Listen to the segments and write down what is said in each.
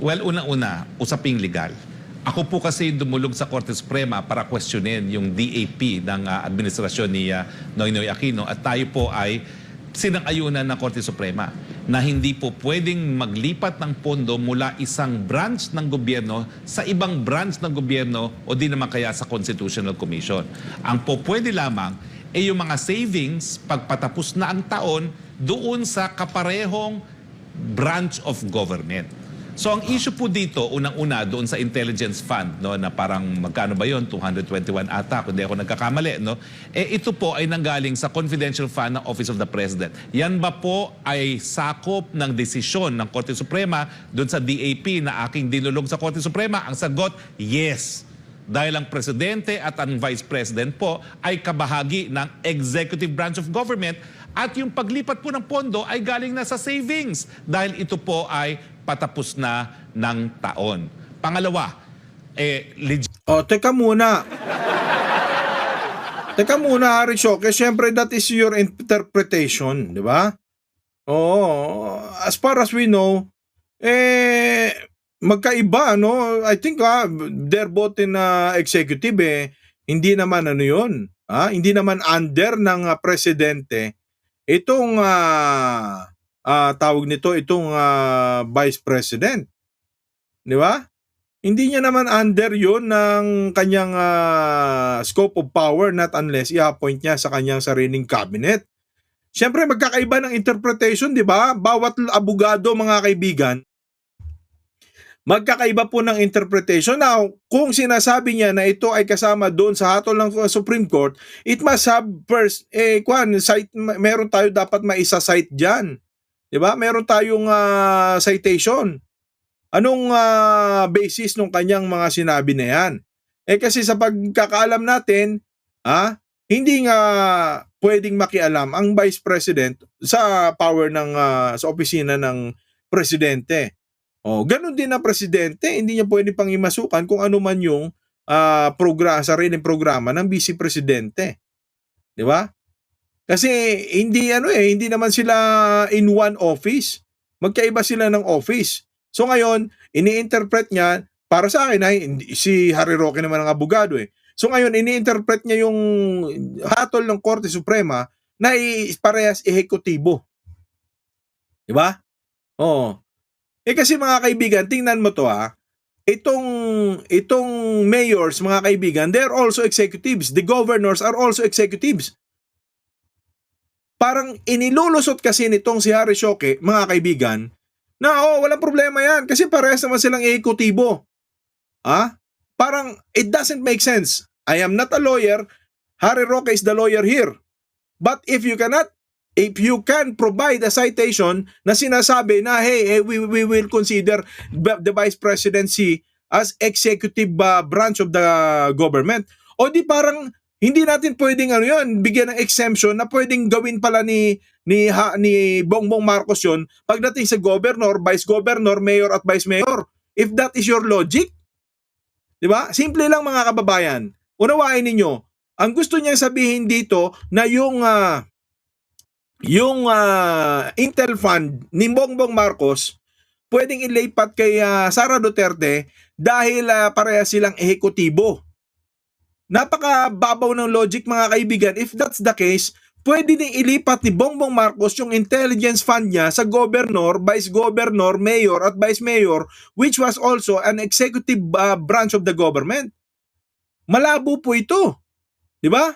Well, unang-una, usaping legal. Ako po kasi dumulog sa Korte Suprema para questionin yung DAP ng administrasyon ni Noynoy Aquino at tayo po ay sinang-ayunan ng Korte Suprema na hindi po pwedeng maglipat ng pondo mula isang branch ng gobyerno sa ibang branch ng gobyerno o di naman kaya sa Constitutional Commission. Ang po pwede lamang ay yung mga savings pagpatapos na ang taon doon sa kaparehong branch of government. So ang issue po dito, unang-una doon sa intelligence fund, no, na parang magkano ba yon, 221 ata, kung di ako nagkakamali, no? Ito po ay nanggaling sa confidential fund ng Office of the President. Yan ba po ay sakop ng desisyon ng Korte Suprema doon sa DAP na aking dinulog sa Korte Suprema? Ang sagot, yes. Dahil ang Presidente at ang Vice President po ay kabahagi ng Executive Branch of Government at yung paglipat po ng pondo ay galing na sa savings dahil ito po ay patapos na ng taon. Pangalawa, Teka muna. Teka muna, Harry Shoke. Siyempre, that is your interpretation, di ba? Oo. As far as we know, magkaiba, no? I think, they're both in executive, Hindi naman ano yun. Hindi naman under ng presidente. Itong tawag nito, itong vice president. Di ba? Hindi niya naman under yun ng kanyang scope of power, not unless i-appoint niya sa kanyang sariling cabinet. Siyempre, magkakaiba ng interpretation, di ba? Bawat abogado, mga kaibigan, magkakaiba po ng interpretation. Now, kung sinasabi niya na ito ay kasama doon sa hatol ng Supreme Court, it must have first, meron tayo dapat maisa-cite dyan. Diba? Meron tayong citation. Anong basis ng kanyang mga sinabi na yan? Kasi sa pagkakaalam natin, hindi nga pwedeng makialam ang Vice President sa power ng sa opisina ng Presidente. Ganun din ang Presidente, hindi niya pwedeng pangimasukan kung ano man yung sariling programa ng Vice Presidente. Di ba? Kasi hindi hindi naman sila in one office. Magkaiba sila ng office. So ngayon, ini-interpret niya, para sa akin, si Harry Roque naman ang abogado So ngayon, ini-interpret niya yung hatol ng Korte Suprema na parehas ehekutibo. Di ba? Oo. Kasi mga kaibigan, tingnan mo to itong mayors, mga kaibigan, they're also executives. The governors are also executives. Parang inilulusot kasi nitong si Harry Shoque, mga kaibigan, na walang problema yan kasi parehas naman silang ehekutibo. Parang it doesn't make sense. I am not a lawyer. Harry Roque is the lawyer here. But if you can provide a citation na sinasabi na hey, we will consider the vice presidency as executive branch of the government, o di parang hindi natin pwedeng bigyan ng exemption na pwedeng gawin pala ni Bongbong Marcos yun pagdating sa governor, vice governor, mayor at vice mayor. If that is your logic, di ba? Simple lang, mga kababayan. Unawain ninyo, ang gusto niyang sabihin dito na yung Intel Fund ni Bongbong Marcos pwedeng ilipat kay Sara Duterte dahil pareha silang ehekutibo. Napakababaw ng logic, mga kaibigan. If that's the case, pwede din ilipat ni Bongbong Marcos yung intelligence fund niya sa governor, vice governor, mayor at vice mayor, which was also an executive branch of the government. Malabo po ito. Di ba?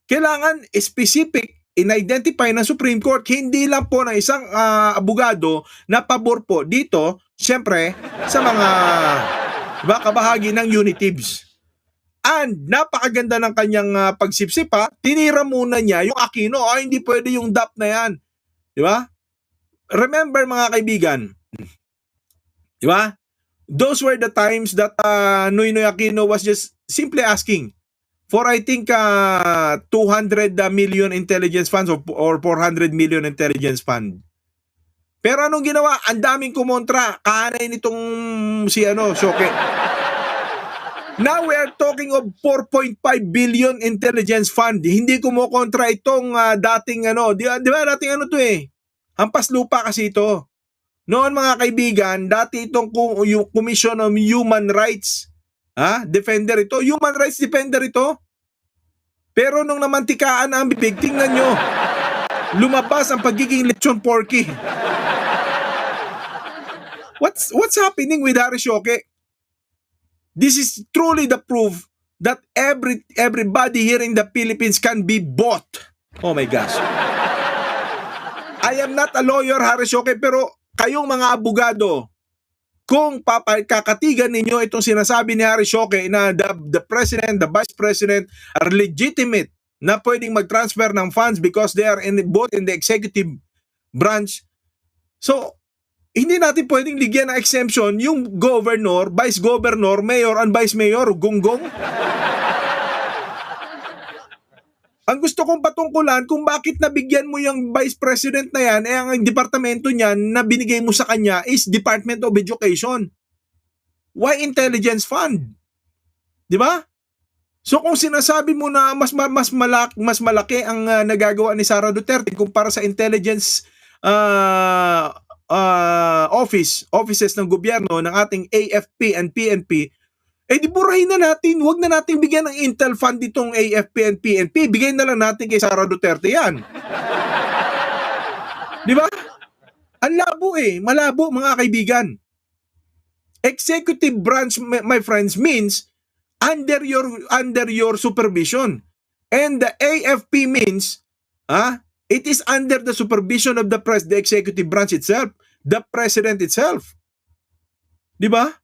Kailangan specific in-identify ng Supreme Court, hindi lang po ng isang abogado na pabor po dito, siyempre, sa mga kabahagi ng unitives. And napakaganda ng kanyang pagsipsip tinira muna niya yung Aquino. Hindi pwede yung DAP na yan. Di ba? Remember, mga kaibigan, di ba? Those were the times that Noynoy Aquino was just simply asking for I think 200 million intelligence funds or 400 million intelligence fund. Pero anong ginawa? Ang daming kumontra. Kahanay nitong si Shoque. Now we are talking of 4.5 billion intelligence fund. Hindi kumukontra itong dating di ba dating to Hampas lupa kasi ito. Noon mga kaibigan, dati itong yung Commission on Human Rights, defender ito, human rights defender ito. Pero nung namantikaan ang bibig, tingnan nyo, lumabas ang pagiging lechon porky. What's happening with Harry Roque? This is truly the proof that everybody here in the Philippines can be bought. Oh my gosh. I am not a lawyer, Harry Roque, pero kayong mga abogado, kung kakatigan ninyo itong sinasabi ni Harry Roque na the president, the vice president are legitimate na pwedeng mag-transfer ng funds because they are both in the executive branch. So, hindi natin pwedeng ligyan ng exemption yung governor, vice governor, mayor, and vice mayor, gunggong. Ang gusto kong patungkulan kung bakit nabigyan mo yung vice president na yan, ang departamento niyan na binigay mo sa kanya is Department of Education. Why Intelligence Fund? Di ba? So kung sinasabi mo na mas malaki ang nagagawa ni Sara Duterte kumpara sa intelligence offices ng gobyerno ng ating AFP and PNP, di burahin na natin. Huwag na natin bigyan ng Intel Fund itong AFP and PNP. Bigay na lang natin kay Sara Duterte yan. Di ba? Ang labo malabo mga kaibigan. Executive branch, my friends, means under your supervision. And the AFP means, it is under the supervision of the executive branch itself, the president itself. Di ba?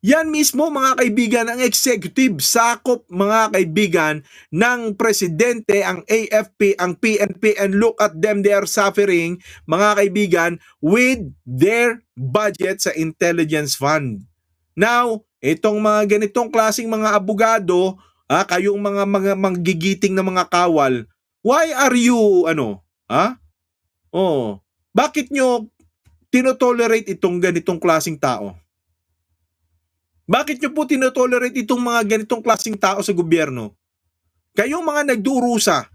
Yan mismo mga kaibigan ang executive, sakop mga kaibigan ng presidente, ang AFP, ang PNP, and look at them, they are suffering mga kaibigan with their budget sa intelligence fund. Now, itong mga ganitong klaseng mga abogado, kayong mga manggigiting na mga kawal, why are you, bakit nyo tinotolerate itong ganitong klaseng tao? Bakit nyo po tinotolerate itong mga ganitong klaseng tao sa gobyerno? Kayong mga nagdurusa,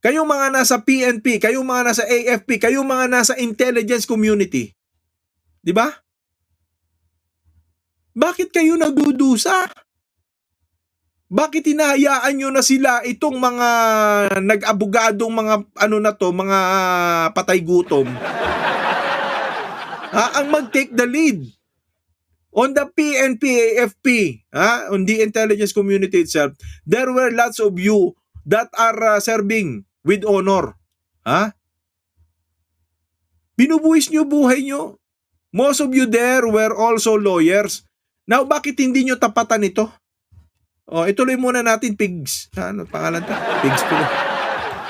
kayong mga nasa PNP, kayong mga nasa AFP, kayong mga nasa intelligence community. Di ba? Bakit kayo nagdudusa? Bakit hinahayaan nyo na sila itong mga nag-abogadong mga mga patay gutom? Ang mag-take the lead. On the PNP, AFP, on the intelligence community itself, there were lots of you that are serving with honor. Binubuhis nyo buhay nyo. Most of you there were also lawyers. Now, bakit hindi nyo tapatan ito? Ituloy muna natin, Pigs. Ano pangalan to? Pigs po.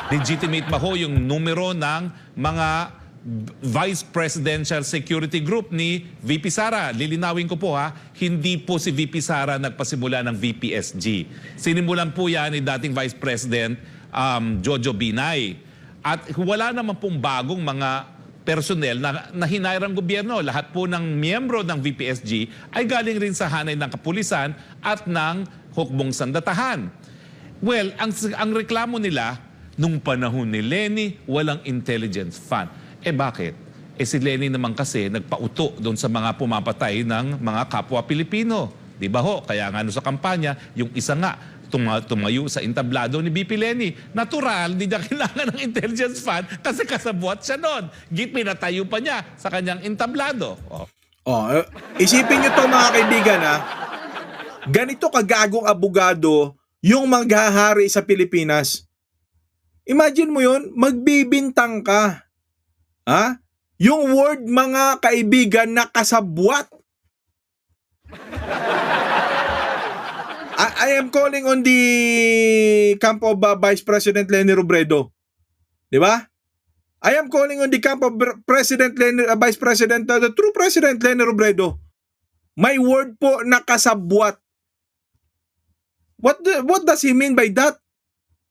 Legitimate ba ho yung numero ng mga Vice Presidential Security Group ni VP Sara? Lilinawin ko po hindi po si VP Sara nagpasimula ng VPSG. Sinimulan po yan ni dating Vice President Jojo Binay. At wala naman pong bagong mga personnel na hinirang gobyerno. Lahat po ng miyembro ng VPSG ay galing rin sa hanay ng kapulisan at ng hukbong sandatahan. Well, ang reklamo nila, nung panahon ni Leni, walang intelligence fund. Bakit? Si Leni naman kasi nagpauto doon sa mga pumapatay ng mga kapwa Pilipino. Di ba ho? Kaya nga sa kampanya, yung isa nga tumayo sa entablado ni BP Leni. Natural, hindi niya kailangan ng intelligence fund kasi kasabwat siya noon. Pinatayo pa niya sa kanyang entablado. Isipin nyo to mga kaibigan ganito kagagong abogado yung maghahari sa Pilipinas. Imagine mo yun, magbibintang ka. Yung word mga kaibigan na kasabwat. I am calling on the camp of Vice President Leni Robredo. Di ba? I am calling on the camp of Vice President, the true President Leni Robredo. My word po na kasabwat. What does he mean by that?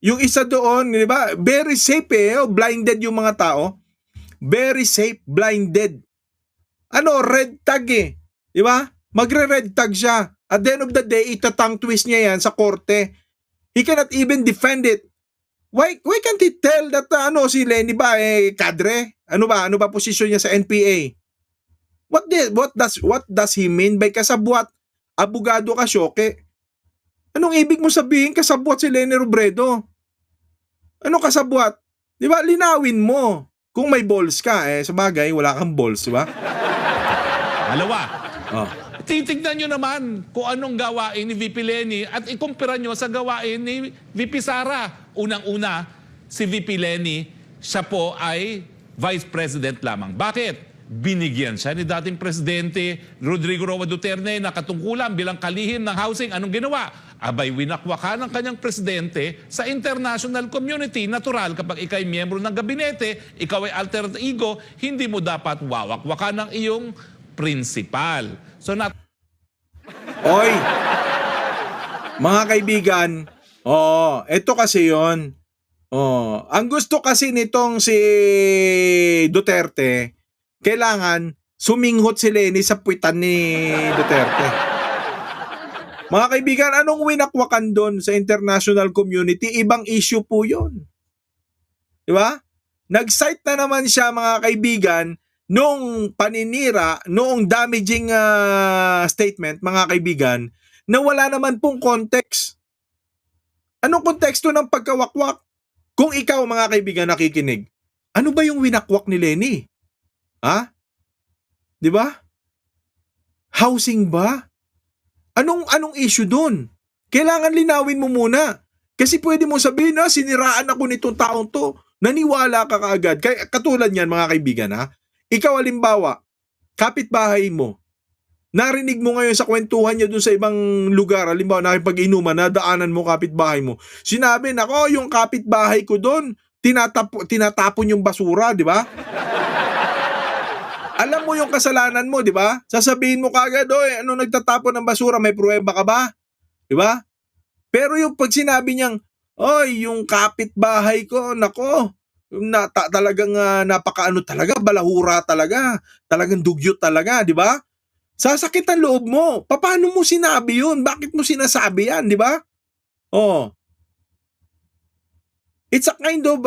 Yung isa doon, di ba? Very safe blinded yung mga tao. Very safe, blinded. Red tag Di ba? Magre-red tag siya. At the end of the day, itatang twist niya yan sa korte. He cannot even defend it. Why can't he tell that si Leni ba kadre? Ano ba posisyon niya sa NPA? What does he mean by kasabwat? Abogado ka, Syoke. Anong ibig mo sabihin kasabwat si Leni Robredo? Ano kasabwat? Di ba? Linawin mo. Kung may balls ka, sa bagay, wala kang balls, di ba? Dalawa, Oh. titignan nyo naman kung anong gawain ni VP Leni at ikumpira nyo sa gawain ni VP Sara. Unang-una, si VP Leni, siya po ay Vice President lamang. Bakit? Binigyan siya ni dating Presidente Rodrigo Roa Duterte na katungkulan bilang kalihim ng housing. Anong ginawa? Abay, winakwakan ng kanyang presidente sa international community. Natural, kapag ikay miyembro ng gabinete, ikaw ay alter ego, hindi mo dapat wawakwakan ng iyong principal. So, Oy! Mga kaibigan, ito kasi yon. Ang gusto kasi nitong si Duterte, kailangan suminghot si Leni sa puwitan ni Duterte. Mga kaibigan, anong winakwakan doon sa international community? Ibang issue po yun. Di ba? Nag-cite na naman siya, mga kaibigan, noong paninira, noong damaging statement, mga kaibigan, na wala naman pong context. Anong konteksto ng pagkawakwak? Kung ikaw, mga kaibigan, nakikinig, ano ba yung winakwak ni Leni? Ha? Di ba? Housing ba? Anong issue doon? Kailangan linawin mo muna. Kasi pwede mo sabihin na siniraan ako nitong taong to. Naniwala ka kaagad. Kaya, katulad yan, mga kaibigan, ha? Ikaw, halimbawa, kapitbahay mo, narinig mo ngayon sa kwentuhan niya doon sa ibang lugar, halimbawa, nakipag-inuman, nadaanan mo kapitbahay mo. Sinabi, nako, yung kapitbahay ko doon, tinatapon yung basura, di ba? Alam mo yung kasalanan mo, di ba? Sasabihin mo kagad, oy, ano nagtatapon ng basura, may pruweba ka ba? Di ba? Pero yung pag sinabi niyang, oy, yung kapitbahay ko, nako, talagang napakaano talaga, balahura talaga, talagang dugyot talaga, di ba? Sasakit ang loob mo. Paano mo sinabi yun? Bakit mo sinasabi yan, di ba? It's a kind of,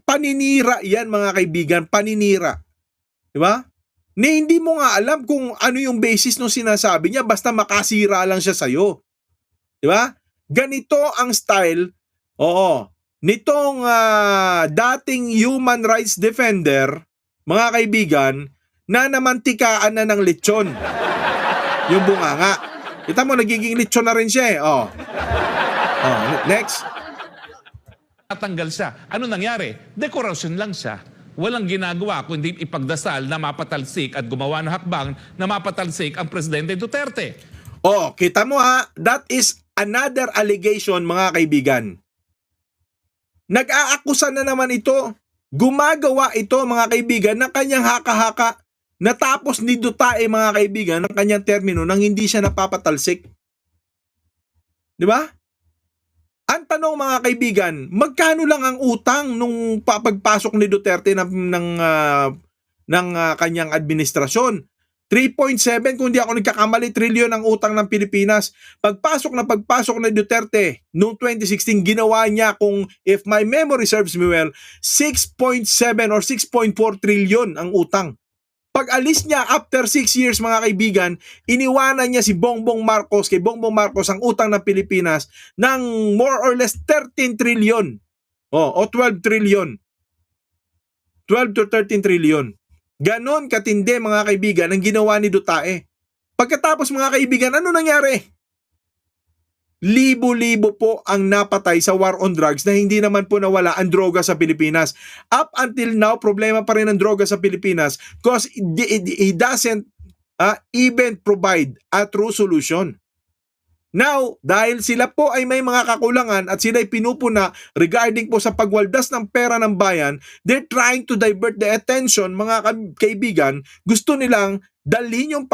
paninira yan, mga kaibigan, paninira. Di ba? Hindi mo nga alam kung ano yung basis ng sinasabi niya, basta makasira lang siya sa'yo. Di ba? Ganito ang style, nitong dating human rights defender, mga kaibigan, na namantikaan na ng lechon. Yung bunganga. Kita mo, nagiging lechon na rin siya next. natanggal siya. Ano nangyari? Dekorasyon lang siya. Walang ginagawa kundi ipagdasal na mapatalsik at gumawa ng hakbang na mapatalsik ang Presidente Duterte. Kita mo that is another allegation, mga kaibigan. Nag-aakusa na naman ito. Gumagawa ito, mga kaibigan, ng kanyang haka-haka. Natapos ni Duterte, mga kaibigan, ng kanyang termino nang hindi siya napapatalsik. Di ba? Ang tanong, mga kaibigan, magkano lang ang utang nung pagpasok ni Duterte ng kanyang administrasyon? 3.7, kung di ako nagkakamali, trilyon ang utang ng Pilipinas. Pagpasok ni Duterte noong 2016, ginawa niya, kung if my memory serves me well, 6.7 or 6.4 trilyon ang utang. Pag alis niya after 6 years, mga kaibigan, iniwanan niya si Bongbong Marcos, kay Bongbong Marcos ang utang ng Pilipinas ng more or less 13 trilyon. O 12 trilyon. 12 to 13 trilyon. Ganon katindi, mga kaibigan, ang ginawa ni Duterte. Pagkatapos, mga kaibigan, ano nangyari? Libo-libo po ang napatay sa war on drugs na hindi naman po nawala ang droga sa Pilipinas. Up until now, problema pa rin ang droga sa Pilipinas because he doesn't even provide a true solution. Now, dahil sila po ay may mga kakulangan at sila ay pinupuna regarding po sa pagwaldas ng pera ng bayan, they're trying to divert the attention, mga kaibigan. Gusto nilang dalhin yung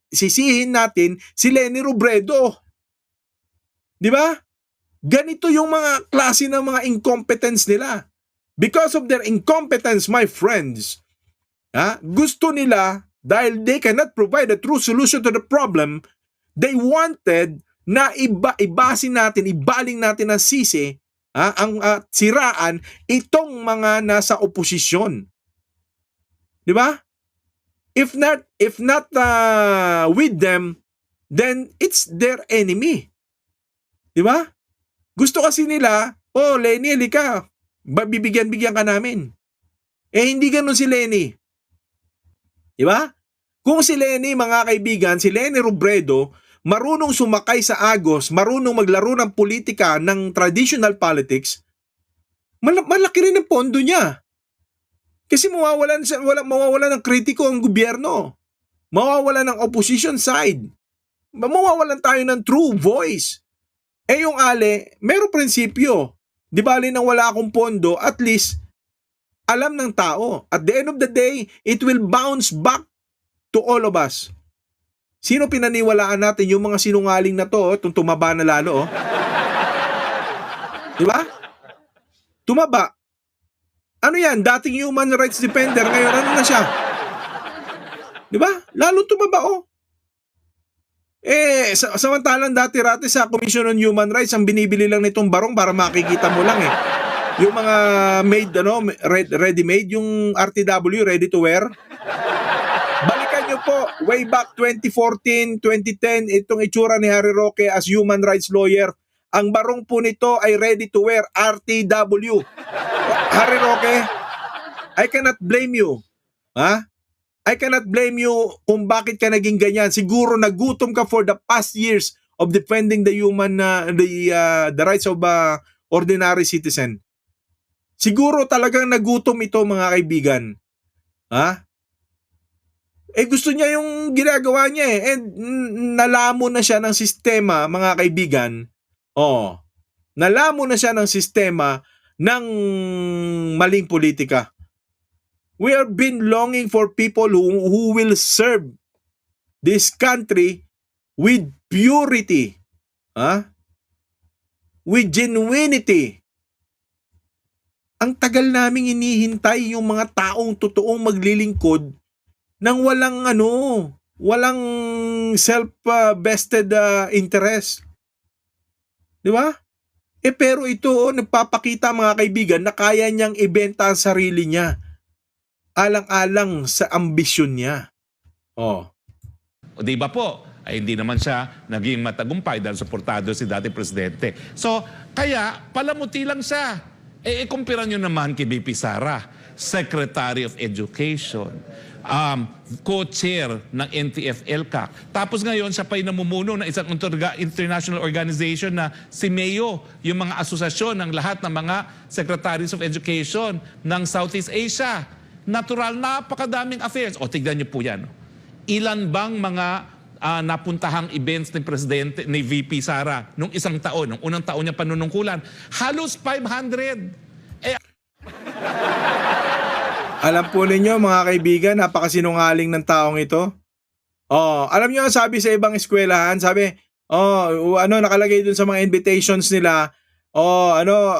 sisihin natin si Leni Robredo. Di ba? Ganito yung mga klase ng mga incompetence nila. Because of their incompetence, my friends, gusto nila, dahil they cannot provide a true solution to the problem, they wanted na ibaling natin ang sisi, ang siraan, itong mga nasa oposisyon. Di ba? If not with them, then it's their enemy. Di ba? Gusto kasi nila, oh Lenny, halika, bibigyan-bigyan ka namin. Eh hindi ganun si Lenny. Di ba? Kung si Lenny, mga kaibigan, si Lenny Robredo, marunong sumakay sa agos, marunong maglaro ng politika ng traditional politics, malaki rin ang pondo niya. Kasi mawawalan ng kritiko ang gobyerno. Mawawalan ng opposition side. Mawawalan tayo ng true voice. Eh yung Ale, merong prinsipyo. Di bali nang wala akong pondo, at least alam ng tao. At the end of the day, it will bounce back to all of us. Sino pinaniwalaan natin? Yung mga sinungaling na to, itong tumaba na lalo. Di ba? Tumaba. Ano yan? Dating human rights defender, ngayon ano na siya? Di ba? Lalo tumaba Eh, samantalang dati-rati sa Commission on Human Rights, ang binibili lang nitong barong para makikita mo lang yung mga made, ready-made, yung RTW, ready to wear. Balikan nyo po, way back 2014, 2010, itong itsura ni Harry Roque as human rights lawyer. Ang barong po nito ay ready to wear, RTW. Harry Roque, I cannot blame you. Ha? I cannot blame you kung bakit ka naging ganyan. Siguro nagutom ka for the past years of defending the the rights of ordinary citizen. Siguro talagang nagutom ito, mga kaibigan. Ha? Eh gusto niya yung ginagawa niya eh. And nalamo na siya ng sistema, mga kaibigan. Nalamo na siya ng sistema ng maling politika. We have been longing for people who will serve this country with purity, with genuinity. Ang tagal naming inihintay yung mga taong totoong maglilingkod ng walang self-vested interest. Di ba? Eh pero ito, nagpapakita, mga kaibigan, na kaya niyang ibenta ang sarili niya alang-alang sa ambisyon niya. O di ba po, ay hindi naman siya naging matagumpay dahil suportado si dating presidente. So, kaya palamuti lang siya. Kumpira nyo naman kay BP Sara, Secretary of Education, co-chair ng NTF-ELCAC. Tapos ngayon, siya pa'y namumuno ng isang international organization na si MEO, yung mga asosasyon ng lahat ng mga Secretaries of Education ng Southeast Asia. Natural, napakadaming affairs. Tignan niyo po yan. Ilan bang mga napuntahang events ng presidente, ni VP Sara nung isang taon, nung unang taon niya panunungkulan? Halos 500. Alam po ninyo, mga kaibigan, napakasinungaling ng taong ito. Alam niyo, sabi sa ibang eskwelahan, sabi, nakalagay dun sa mga invitations nila,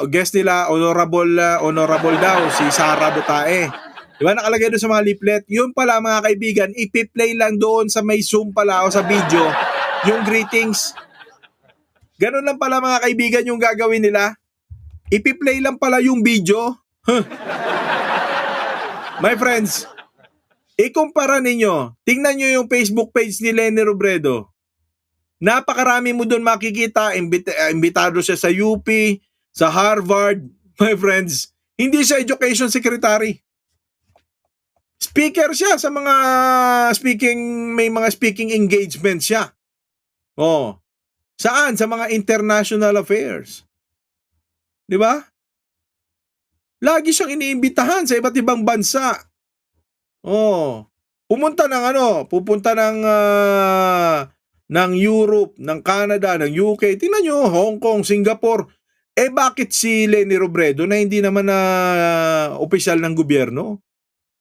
guest nila, honorable daw, si Sara Dutae. Diba, nakalagay doon sa mga leaflet. Yun pala, mga kaibigan, ipi-play lang doon sa may Zoom pala o sa video yung greetings. Ganun lang pala, mga kaibigan, yung gagawin nila. Ipi-play lang pala yung video. My friends, ikumpara ninyo. Tingnan nyo yung Facebook page ni Lenny Robredo. Napakarami mo doon makikita. Imbitado siya sa UP, sa Harvard. My friends, hindi siya education secretary. Speaker siya sa mga may mga speaking engagements siya. Saan? Sa mga international affairs. Di ba? Lagi siyang iniimbitahan sa iba't ibang bansa. Pupunta ng Europe, ng Canada, ng UK. Tingnan nyo, Hong Kong, Singapore. Bakit si Lenny Robredo na hindi naman na opisyal ng gobyerno?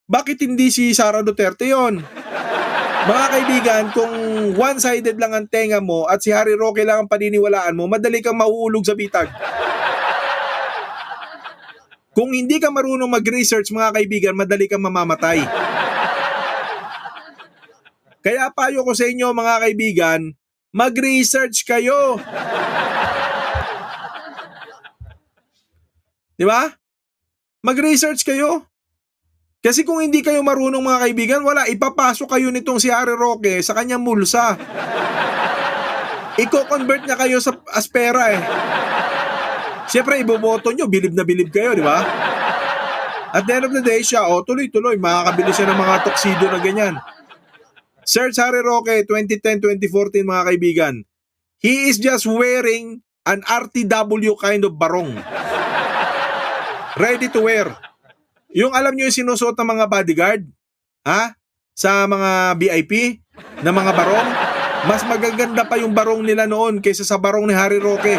Bakit hindi si Sara Duterte yon? Mga kaibigan, kung one-sided lang ang tenga mo at si Harry Roque lang ang paniniwalaan mo, madali kang mauulog sa bitag. Kung hindi ka marunong mag-research, mga kaibigan, madali kang mamamatay. Kaya payo ko sa inyo, mga kaibigan, mag-research kayo. Di ba? Mag-research kayo. Kasi kung hindi kayo marunong mga kaibigan, wala, ipapasok kayo nitong si Harry Roque sa kanyang mulsa. Iko-convert niya kayo sa as pera eh. Siyempre, iboboto nyo, bilib na bilib kayo, di ba? At the end of the day, siya, tuloy-tuloy, makakabili siya ng mga tuxedo na ganyan. Search Harry Roque, 2010-2014 mga kaibigan. He is just wearing an RTW kind of barong. Ready to wear. Yung alam nyo yung sinusuot ng mga bodyguard, ha? Sa mga VIP na mga barong, mas magaganda pa yung barong nila noon kaysa sa barong ni Harry Roque.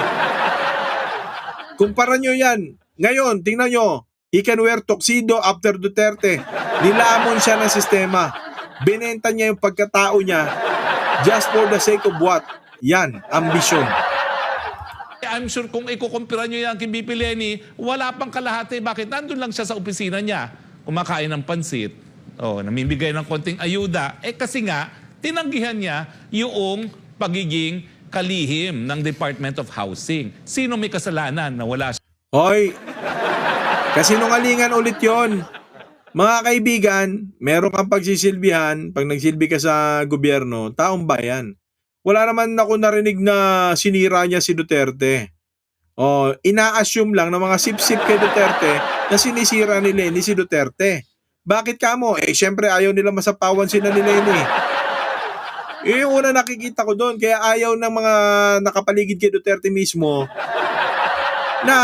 Kumpara nyo yan. Ngayon, tingnan nyo, he can wear tuxedo after Duterte. Nilamon siya ng sistema. Binenta niya yung pagkatao niya just for the sake of what? Yan, ambisyon. I'm sure kung ikukumpira nyo yan kay BP Lenny, wala pang kalahati. Bakit? Nandun lang siya sa opisina niya. Kumakain ng pansit. Namimigay ng konting ayuda. Kasi nga, tinanggihan niya yung pagiging kalihim ng Department of Housing. Sino may kasalanan na wala siya? Hoy, kasinungalingan ulit yon. Mga kaibigan, meron kang pagsisilbihan, pag nagsilbi ka sa gobyerno, taong bayan. Wala naman ako narinig na sinira niya si Duterte. Ina-assume lang ng mga sip-sip kay Duterte na sinisira ni Lenny si Duterte. Bakit ka mo? Syempre ayaw nila masapawan sila ni Lenny. Yung una nakikita ko doon, kaya ayaw ng mga nakapaligid kay Duterte mismo na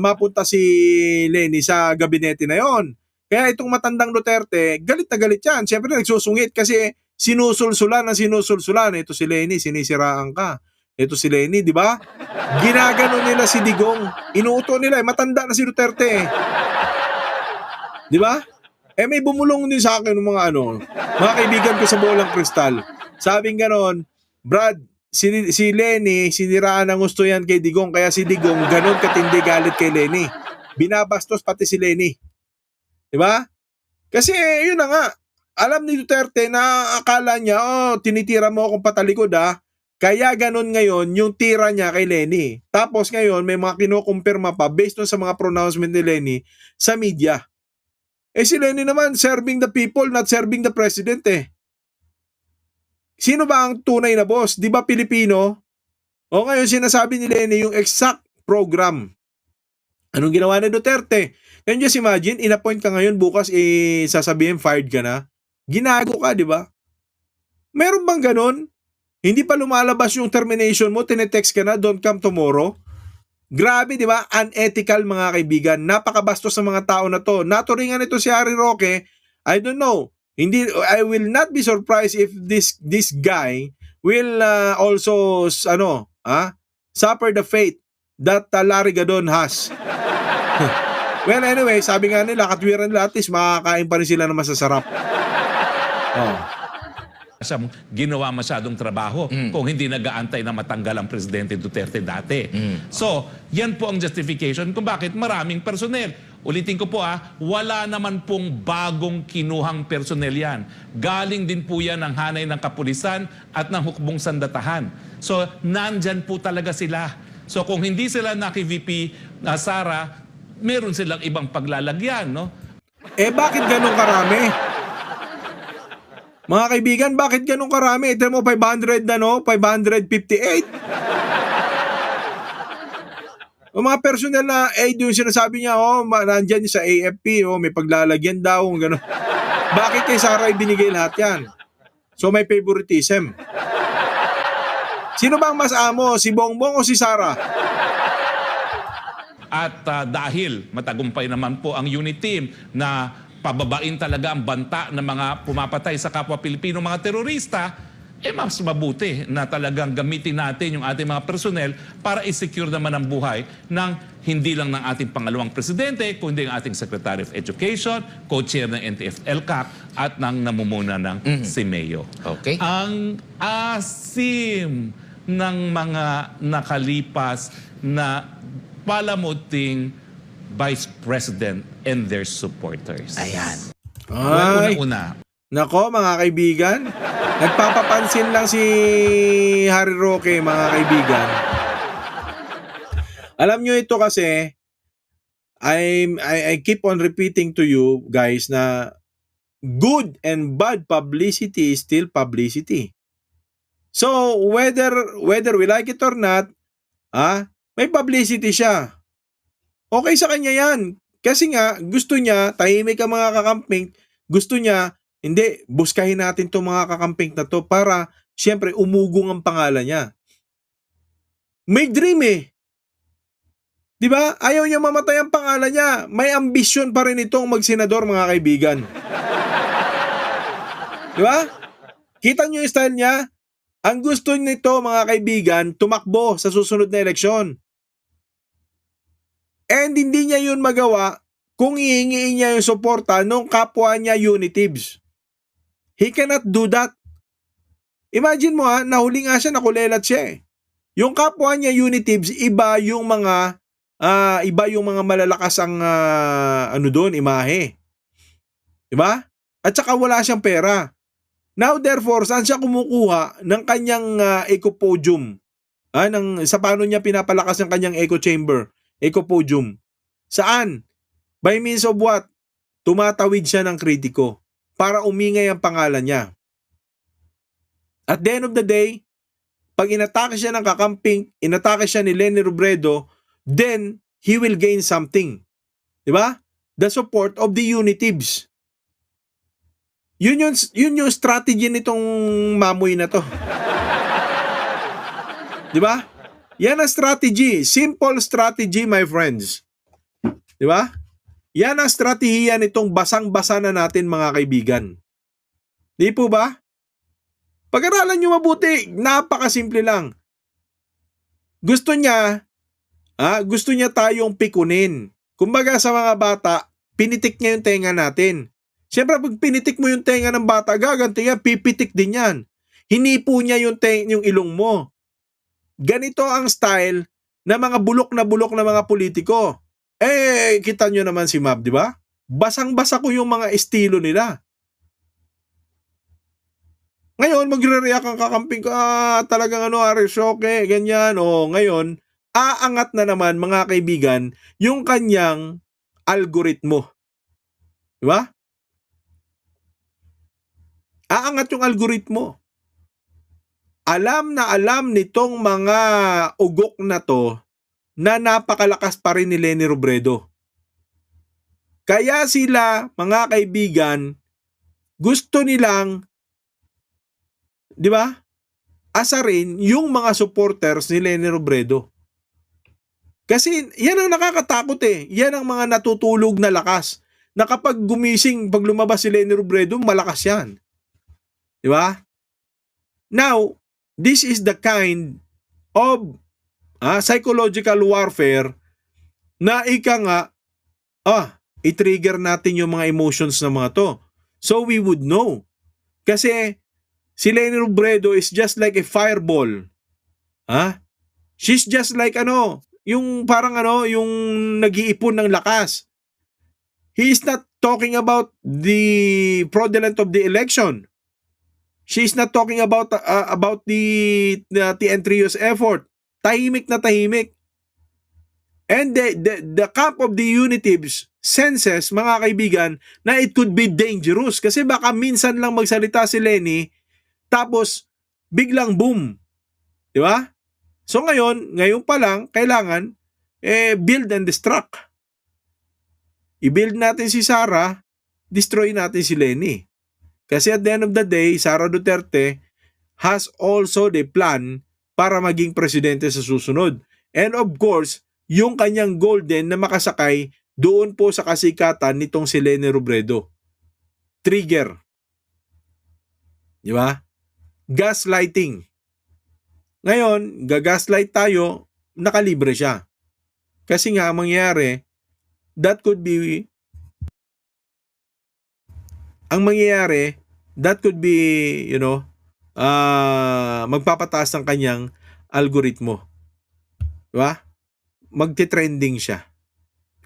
mapunta si Lenny sa gabinete na yon. Kaya itong matandang Duterte, galit na galit yan. Siyempre nagsusungit kasi sinusulsulan. Ito si Lenny, sinisiraan ka. Ito si Lenny, di ba? Ginagano nila si Digong. Inuuto nila, matanda na si Duterte. Di ba? May bumulong din sa akin ng mga kaibigan ko sa Bolang Kristal. Sabing ganon, Brad, si Lenny, siniraan ng gusto yan kay Digong, kaya si Digong ganon katindi galit kay Lenny. Binabastos pati si Lenny. Diba? Kasi yun na nga, alam ni Duterte na akala niya, tinitira mo akong patalikod kaya ganon ngayon yung tira niya kay Lenny. Tapos ngayon may mga kinukumpirma pa based on sa mga pronouncement ni Lenny sa media. Si Lenny naman serving the people, not serving the president eh. Sino ba ang tunay na boss? Di ba Pilipino? Ngayon sinasabi ni Lenny yung exact program. Anong ginawa ni Duterte? Can you just imagine, in-appoint ka ngayon, bukas sasabihin fired ka na? Ginago ka, di ba? Meron bang ganon? Hindi pa lumalabas yung termination mo, tinetext ka na, don't come tomorrow? Grabe, di ba? Unethical mga kaibigan. Napakabastos ng mga tao na to. Naturingan ito si Harry Roque. I don't know. I will not be surprised if this guy will also suffer the fate that Larry Gadon has. Well, anyway, sabi nga nila, katwiran nila, at least makakain pa rin sila ng masasarap. Siyang ginawa masyadong trabaho kung hindi nag-aantay na matanggal ang Presidente Duterte dati. So, yan po ang justification kung bakit maraming personnel. Ulitin ko po wala naman pong bagong kinuhang personnel yan. Galing din po yan ng hanay ng kapulisan at ng hukbong sandatahan. So, nandyan po talaga sila. So, kung hindi sila naki-VP Sara, meron silang ibang paglalagyan, no? Bakit ganun karami? Mga kaibigan, bakit ganun karami? Ito mo 500 558. Mga personnel na yung sinasabi niya, nandyan sa AFP, may paglalagyan daw, gano'n. Bakit kay Sara ibinigay lahat yan? So may favoritism. Sino bang mas amo? Si Bongbong o si Sara? At dahil matagumpay naman po ang unit team na pababain talaga ang banta ng mga pumapatay sa kapwa Pilipino, mga terorista, mas mabuti na talagang gamitin natin yung ating mga personnel para i-secure naman ang buhay ng hindi lang ng ating pangalawang presidente, kundi ang ating Secretary of Education, co-chair ng NTF-ELCAC, at ng namumuna ng CIMEO. Okay. Ang asim ng mga nakalipas na palamuting Vice President and their supporters. Ayan. Ay, Una-una, nako mga kaibigan, nagpapapansin lang si Harry Roque mga kaibigan. Alam nyo ito kasi, I keep on repeating to you guys na good and bad publicity is still publicity. So whether we like it or not, may publicity siya. Okay sa kanya 'yan. Kasi nga gusto niya tahimik ang mga kakamping, gusto niya hindi buskahin natin 'tong mga kakamping na 'to para siyempre umugong ang pangalan niya. May dream eh. 'Di ba? Ayaw niya mamatay ang pangalan niya. May ambisyon pa rin itong magsenador, mga kaibigan. 'Di ba? Kita niyo yung style niya? Ang gusto nito, mga kaibigan, tumakbo sa susunod na eleksyon. And hindi niya yun magawa kung hihingiin niya yung suporta ng kapwa niya Unitives. He cannot do that. Imagine mo nahuli nga siya, nakulelat siya eh. Yung kapwa niya Unitives, iba yung mga malalakas ang doon, imahe. Diba? At saka wala siyang pera. Now therefore, saan siya kumukuha ng kanyang eco podium? Sa paano niya pinapalakas ng kanyang echo chamber, eco podium? Saan? By means of what? Tumatawid siya ng kritiko para umingay ang pangalan niya. At the end of the day, pag inatake siya ng kakamping, inatake siya ni Leni Robredo, then he will gain something. Diba? The support of the Unitives. Yun yung strategy nitong mamoy na to. Diba? Yan ang strategy. Simple strategy, my friends. Diba? Yan ang strategiya nitong basang-basa na natin, mga kaibigan. Di po ba? Pag-aralan nyo mabuti, napakasimple lang. Gusto niya tayong pikunin. Kumbaga sa mga bata, pinitik niya yung tenga natin. Siyempre, pag pinitik mo yung tenga ng bata, gaganti yan, pipitik din yan. Hinipo niya yung ilong mo. Ganito ang style ng mga bulok na mga politiko. Kita nyo naman si Mab, di ba? Basang-basa ko yung mga estilo nila. Ngayon, magre-react ang kakamping ko, talagang Arishoke, ganyan. Ngayon, aangat na naman, mga kaibigan, yung kanyang algoritmo. Di ba? Aangat yung algoritmo. Alam na alam nitong mga ugok na to na napakalakas pa rin ni Leni Robredo. Kaya sila, mga kaibigan, gusto nilang, di ba, asarin yung mga supporters ni Leni Robredo. Kasi yan ang nakakatakot eh. Yan ang mga natutulog na lakas. Na kapag gumising, pag lumabas si Leni Robredo, malakas yan. Di ba? Now, this is the kind of psychological warfare na i-trigger natin yung mga emotions ng mga to. So we would know. Kasi si Leni Robredo is just like a fireball. She's just like yung parang yung nag-iipon ng lakas. He is not talking about the fraudulent of the election. She's not talking about the Trios effort. Tahimik na tahimik. And the camp of the Unitives senses, mga kaibigan, na it could be dangerous kasi baka minsan lang magsalita si Leni tapos biglang boom. Di ba? So ngayon pa lang kailangan build and destruct. I-build natin si Sara, destroy natin si Leni. Kasi at the end of the day, Sara Duterte has also the plan para maging presidente sa susunod. And of course, yung kanyang goal din na makasakay doon po sa kasikatan nitong si Leni Robredo. Trigger. Di ba? Gaslighting. Ngayon, gagaslight tayo, nakalibre siya. Kasi nga, mangyayari, that could be magpapataas ng kanyang algoritmo. Diba? Magti-trending siya.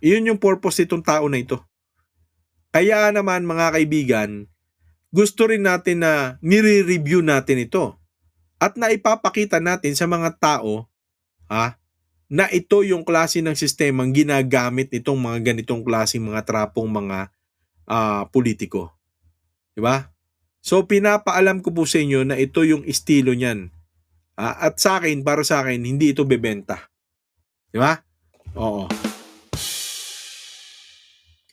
Iyon yung purpose nitong tao na ito. Kaya naman, mga kaibigan, gusto rin natin na nire-review natin ito. At naipapakita natin sa mga tao, na ito yung klase ng sistemang ginagamit nitong mga ganitong klaseng mga trapong mga politiko. Diba? So pinapaalam ko po sa inyo na ito yung estilo niyan. At sa akin, para sa akin, hindi ito bebenta. Diba? Oo.